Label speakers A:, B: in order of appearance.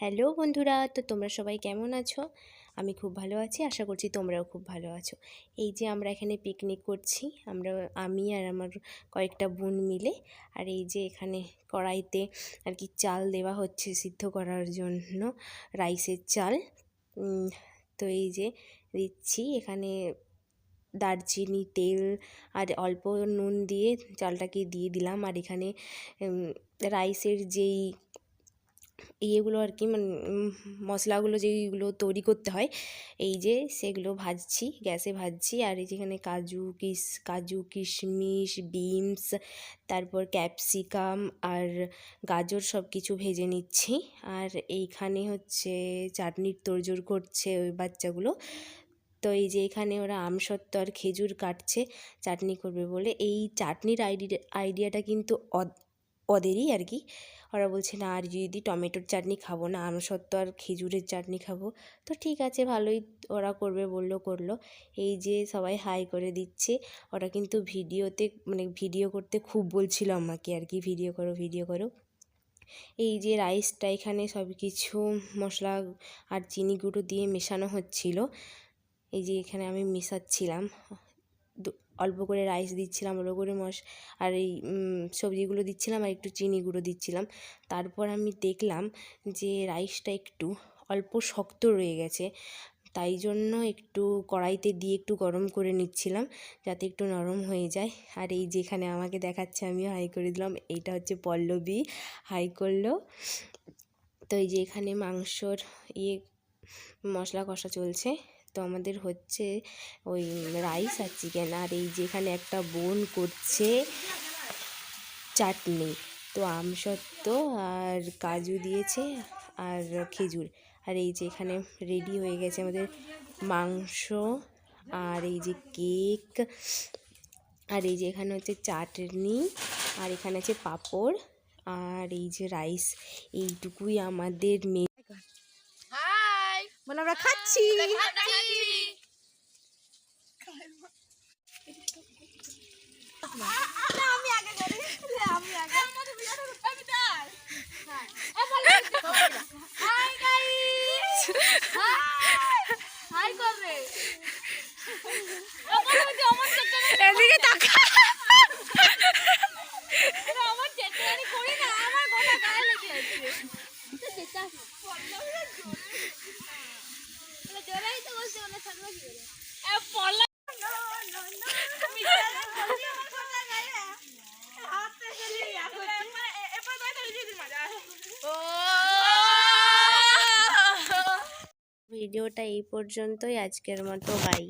A: Hello বন্ধুরা, তো তোমরা সবাই কেমন আছো? আমি খুব ভালো আছি, আশা করছি তোমরাও খুব ভালো আছো। এই যে আমরা এখানে পিকনিক করছি, আমি আর আমার কয়েকটা বোন মিলে। আর এই যে এখানে কড়াইতে আর কি চাল দেওয়া হচ্ছে সিদ্ধ করার জন্য, রাইসের চাল। তো এই যে দিচ্ছি এখানে দারচিনি, তেল আর অল্প নুন দিয়ে চালটাকে দিয়ে দিলাম। আর এখানে রাইসের যেই ইয়েগুলো আর কি, মানে মশলাগুলো যেইগুলো তৈরি করতে হয়, এই যে সেগুলো ভাজছি, গ্যাসে ভাজছি। আর এই যেখানে কাজু কিশমিশ, বিনস, তারপর ক্যাপসিকাম আর গাজর সব কিছু ভেজে নিচ্ছি। আর এইখানে হচ্ছে চাটনির তোড়জোড় করছে ওই বাচ্চাগুলো। তো এই যে এখানে ওরা আমসত্ত্ব আর খেজুর কাটছে চাটনি করবে বলে। এই চাটনির আইডিয়াটা কিন্তু ওদেরই আর কি। ওরা বলছে না, আর যদি টমেটোর চাটনি খাবো না, আমসত্ত্ব আর খেজুরের চাটনি খাবো। তো ঠিক আছে, ভালোই, ওরা করবে বললো করলো। এই যে সবাই হাই করে দিচ্ছে। ওরা কিন্তু ভিডিওতে, মানে ভিডিও করতে খুব বলছিল আমাকে আর কি, ভিডিও করো ভিডিও করো। এই যে রাইসটা এখানে সব কিছু মশলা আর চিনি গুঁড়ো দিয়ে মেশানো হচ্ছিল। এই যে এখানে আমি মেশাচ্ছিলাম, অল্প করে রাইস দিচ্ছিলাম, অল্প করে আর এই সবজিগুলো দিচ্ছিলাম, আর একটু চিনি গুঁড়ো দিচ্ছিলাম। তারপর আমি দেখলাম যে রাইসটা একটু অল্প শক্ত রয়ে গেছে, তাই জন্য একটু কড়াইতে দিয়ে একটু গরম করে নিচ্ছিলাম যাতে একটু নরম হয়ে যায়। আর এই যেখানে আমাকে দেখাচ্ছে, আমিও হাই করে দিলাম। এইটা হচ্ছে পল্লবী, হাই করলো। তো এই যে এখানে মাংসর মশলা কষা চলছে। তো আমাদের হচ্ছে ওই রাইস আর চিকেন। আর এই যেখানে একটা বোন করছে চাটনি, তো আমসত্ত্ব আর কাজু দিয়েছে আর খেজুর। আর এই যে এখানে রেডি হয়ে গেছে আমাদের মাংস, আর এই যে কেক, আর এই যে এখানে হচ্ছে চাটনি, আর এখানে আছে পাঁপড়, আর এই যে রাইস। এইটুকুই আমাদের
B: বলে আমরা খাচ্ছি। আমি আগে করি, আমি আগে। হাই গাইস, হাই করবে। এদিকে তাকা। আমার চেটনি করি না, আমার গোটা গায়ে লেগে আছে। জোরেই তো বলতে বলে ছাড়বো কি করে? পড়লা
A: ভিডিওটা এই পর্যন্তই, আজকের মতো বাই।